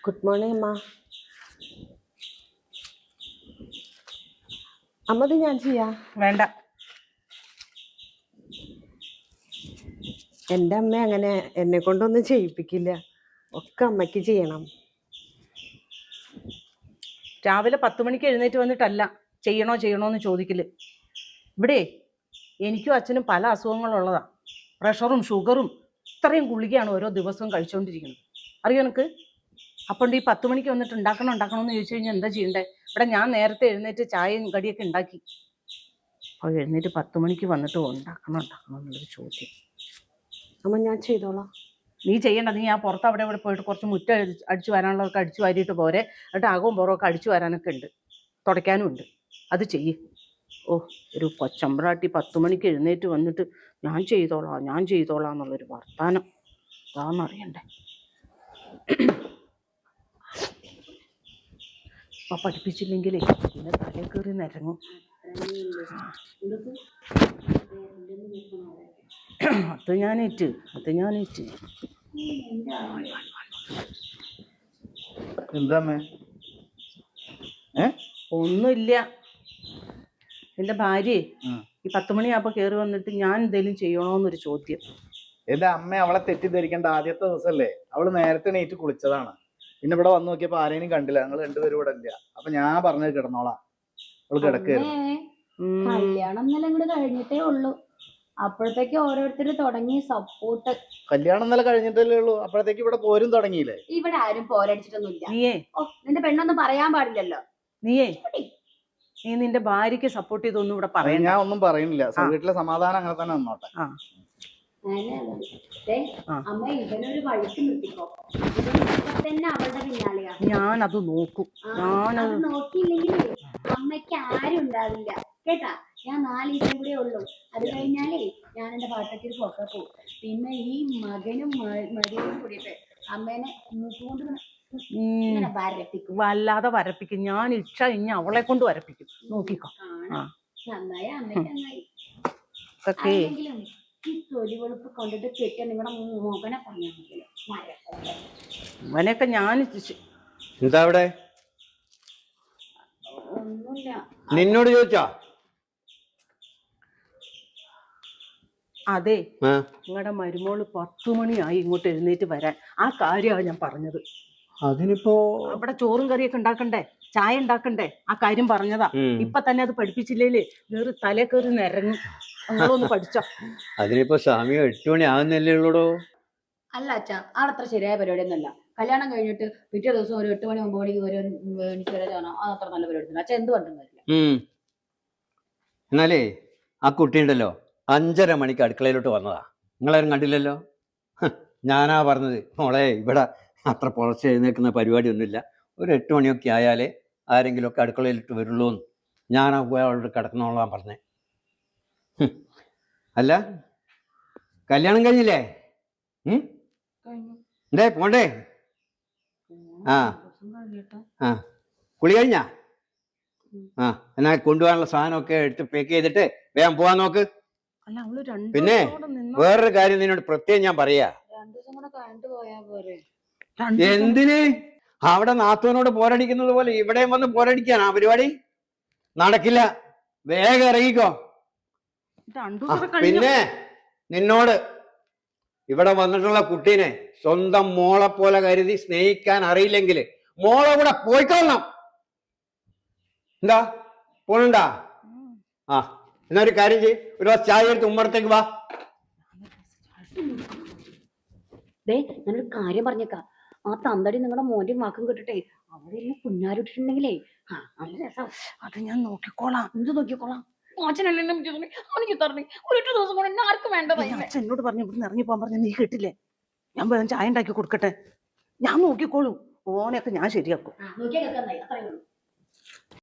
Good morning അമ്മ. അമ്മത് ഞാൻ ചെയ്യാ. വേണ്ട. എൻ്റെ അമ്മ അങ്ങനെ എന്നെ കൊണ്ടൊന്നും ചെയ്യിപ്പിക്കില്ല, ഒക്കെ അമ്മയ്ക്ക് ചെയ്യണം. രാവിലെ 10 മണിക്ക് എഴുന്നേറ്റ് വന്നിട്ടല്ല ചെയ്യണോ ചെയ്യണോന്ന് ചോദിക്കല്. ഇവിടെ എനിക്കും അച്ഛനും പല അസുഖങ്ങളുള്ളതാ. പ്രഷറും ഷുഗറും ഇത്രയും ഗുളികയാണ് ഓരോ ദിവസവും കഴിച്ചുകൊണ്ടിരിക്കുന്നത്. അറിയോ എനിക്ക്? അപ്പം ഈ 10 മണിക്ക് വന്നിട്ട് ഉണ്ടാക്കണമെന്ന് ചോദിച്ചു കഴിഞ്ഞാൽ എന്താ ചെയ്യണ്ടേ? ഇവിടെ ഞാൻ നേരത്തെ എഴുന്നേറ്റ് ചായയും കടിയൊക്കെ ഉണ്ടാക്കി. അപ്പോൾ എഴുന്നേറ്റ് 10 മണിക്ക് വന്നിട്ട് ഉണ്ടാക്കണം എന്നുള്ളൊരു ചോദ്യം. അമ്മ ഞാൻ ചെയ്തോളാം. നീ ചെയ്യണ്ട. നീ ആ പുറത്ത് അവിടെ പോയിട്ട് കുറച്ച് മുറ്റം അടിച്ചു വരാനുള്ളതൊക്കെ അടിച്ചു വാരിയിട്ട് പോരെ. എന്നിട്ട് ആകവും പുറമൊക്കെ അടിച്ചു വരാനൊക്കെ ഉണ്ട്, തുടയ്ക്കാനും ഉണ്ട്. അത് ചെയ്യ്. ഓ, ഒരു കൊച്ചമ്പ്രാട്ടി 10 മണിക്ക് എഴുന്നേറ്റ് വന്നിട്ട് ഞാൻ ചെയ്തോളാം എന്നുള്ളൊരു വർത്താനം അതാണെന്നറിയണ്ടേ. അപ്പം പഠിപ്പിച്ചില്ലെങ്കിലേ പിന്നെ തലയിൽ കയറി നിരങ്ങും. അത് ഞാനേറ്റ്. ഒന്നുമില്ല. എന്റെ ഭാര്യ ഈ 10 മണിയാകുമ്പോ കയറി വന്നിട്ട് ഞാൻ എന്തെങ്കിലും ചെയ്യണോന്നൊരു ചോദ്യം. എന്റെ അമ്മ അവളെ തെറ്റിദ്ധരിക്കേണ്ട ആദ്യത്തെ ദിവസമല്ലേ? അവള് നേരത്തെ എണീറ്റ് കുളിച്ചതാണ്. പിന്നെ ഇവിടെ വന്ന് നോക്കിയപ്പോ ആരെയും കണ്ടില്ല. ഞങ്ങൾ രണ്ടുപേരും ഇവിടെ ഇല്ല. അപ്പൊ ഞാൻ പറഞ്ഞത് കിടന്നോളാം. അവള് കിടക്കായിരുന്നു. കല്യാണം ഇന്നലെ ഇങ്ങോട്ട് കഴിഞ്ഞിട്ടേ ഉള്ളൂ. അപ്പോഴത്തേക്ക് ഓരോരുത്തർ തുടങ്ങി സപ്പോർട്ട്. കല്യാണം ഇന്നലെ കഴിഞ്ഞിട്ടല്ലേ ഉള്ളൂ, അപ്പോഴത്തേക്ക് ഇവിടെ പോരും തുടങ്ങിയില്ലേ? ഇവിടെ ആരും പോരടിച്ചിട്ടൊന്നുമില്ല. നിന്റെ പെണ്ണൊന്നും പറയാൻ പാടില്ലല്ലോ. നീ നിന്റെ ഭാര്യക്ക് സപ്പോർട്ട് ചെയ്തൊന്നും ഇവിടെ പറയാം. ഞാൻ ഒന്നും പറയുന്നില്ല. വീട്ടിലെ സമാധാനം അങ്ങനെ തന്നെ നിന്നോട്ടെ. അമ്മ ഇവനൊരു വഴിക്ക് നിർത്തിക്കോ. തന്നെ അവളുടെ പിന്നാലെയാ. ഞാനത് നോക്കും. ഞാനത് നോക്കിയില്ലെങ്കിൽ അമ്മയ്ക്ക് ആരും ഉണ്ടാവില്ല കേട്ടാ. ഞാൻ 4 ദിവസം കൂടെ ഉള്ളൂ. അത് കഴിഞ്ഞാലേ ഞാൻ എന്റെ പാട്ടത്തിൽ പുറത്തെ പോകും. പിന്നെ ഈ മകനും മരുന്നും കൂടിയിട്ട് അമ്മേനെ മൂക്കുകൊണ്ട് വല്ലാതെ വരപ്പിക്കും. ഞാൻ ഇഷ്ട ഇനി അവളെ കൊണ്ട് വരപ്പിക്കും. നോക്കിക്കോ. നന്നായി അമ്മയ്ക്ക് നന്നായി. ഈ തൊലി വെളുപ്പ് കൊണ്ടിട്ട് കെട്ടിയ നിങ്ങളുടെ മോകനെ പറഞ്ഞാൽ മതിയല്ലോ. അവനൊക്കെ ഞാൻ എന്താ അവിടെ? ഒന്നുമില്ല. നിന്നോട് ചോദിച്ചാ? അതെ, നിങ്ങളുടെ മരുമോള് 10 മണിയായി ഇങ്ങോട്ട് എഴുന്നേറ്റ് വരാൻ. ആ കാര്യമാണ് ഞാൻ പറഞ്ഞത്. അതിനിപ്പോ അവിടെ ചോറും കറിയൊക്കെ ഉണ്ടാക്കണ്ടേ, ചായ ഉണ്ടാക്കണ്ടേ? ആ കാര്യം പറഞ്ഞതാ. ഇപ്പൊ തന്നെ അത് പഠിപ്പിച്ചില്ലേല് വേറെ തലേ കയറി നിരങ്ങും. നിങ്ങളൊന്ന് പഠിച്ചോ. അതിനിപ്പോ സമയം 8 മണി ആകുന്നല്ലേ ഉള്ളൂടോ. അല്ല അച്ഛാ, അതത്ര ശരിയായ പരിപാടിയൊന്നുമല്ല. കല്യാണം കഴിഞ്ഞിട്ട് പിറ്റേ ദിവസം ഒരു 8 മണി 9 മണിക്ക് എനിക്ക് വരാനോ അതത്ര നല്ല പരിപാടി. അച്ഛൻ എന്ത് പറഞ്ഞില്ല. എന്നാലേ ആ കുട്ടിയുണ്ടല്ലോ 5:30 മണിക്ക് അടുക്കളയിലോട്ട് വന്നതാ. നിങ്ങളാരും കണ്ടില്ലല്ലോ. ഞാനാ പറഞ്ഞത്, മോളെ ഇവിടെ അത്ര പുറത്ത് എഴുന്നേൽക്കുന്ന പരിപാടിയൊന്നുമില്ല. ഒരു 8 മണിയൊക്കെ ആയാലേ ആരെങ്കിലുമൊക്കെ അടുക്കളയിലിട്ട് വരുള്ളൂ എന്ന്. ഞാനാ പോയി അവളോട് കിടക്കുന്നോളാൻ പറഞ്ഞേ. അല്ല, കല്യാണം കഴിഞ്ഞില്ലേ? എന്തേ പോണ്ടേ? കുളി കഴിഞ്ഞാ? എന്നാ കൊണ്ടുപോകാനുള്ള സാധനമൊക്കെ എടുത്ത് പാക്ക് ചെയ്തിട്ട് വേഗം പോവാൻ നോക്ക്. പിന്നെ വേറൊരു കാര്യം നിന്നോട് പ്രത്യേകം ഞാൻ പറയാ. എന്തിന്? അവിടെ നാത്തൂനോട് പോരടിക്കുന്നത് പോലെ ഇവിടെയും വന്ന് പോരടിക്കാനാ പരിപാടി? നടക്കില്ല. വേഗം ഇറങ്ങിക്കോ. പിന്നെ നിന്നോട് ഇവിടെ വന്നിട്ടുള്ള കുട്ടീനെ സ്വന്തം മോളെ പോലെ കരുതി സ്നേഹിക്കാൻ അറിയില്ലെങ്കിൽ മോളെ കൂടെ പോയിക്കൊള്ളണം. എന്താ പോണണ്ടാ? എന്നാ ഒരു കാര്യം ചെയ്യ്, ഒരു ചായ എടുത്ത് ഉമ്മറത്തേക്ക് വാ. ഞാനൊരു കാര്യം പറഞ്ഞേക്കാം. ആ തന്തടി നിങ്ങളുടെ മോന്റെയും വാക്കും കേട്ടിട്ടേ അവിടെ കുഞ്ഞാരിട്ടിട്ടുണ്ടെങ്കിലേ നല്ല രസം. അത് ഞാൻ നോക്കിക്കോളാം. എന്ത് നോക്കിക്കോളാം? അവനിക്ക് തരണേ. ഒരൊറ്റ ദിവസം കൊണ്ട് എന്നെ ആർക്കും വേണ്ടതായി. എന്നോട് പറഞ്ഞു ഇവിടുന്ന് ഇറങ്ങി പോകാൻ പറഞ്ഞു. നീ കേട്ടില്ലേ? ഞാൻ വേഗം ചായ ഉണ്ടാക്കി കൊടുക്കട്ടെ. ഞാൻ നോക്കിക്കോളും. ഓനെയൊക്കെ ഞാൻ ശരിയാക്കും. നോക്കിയാൽ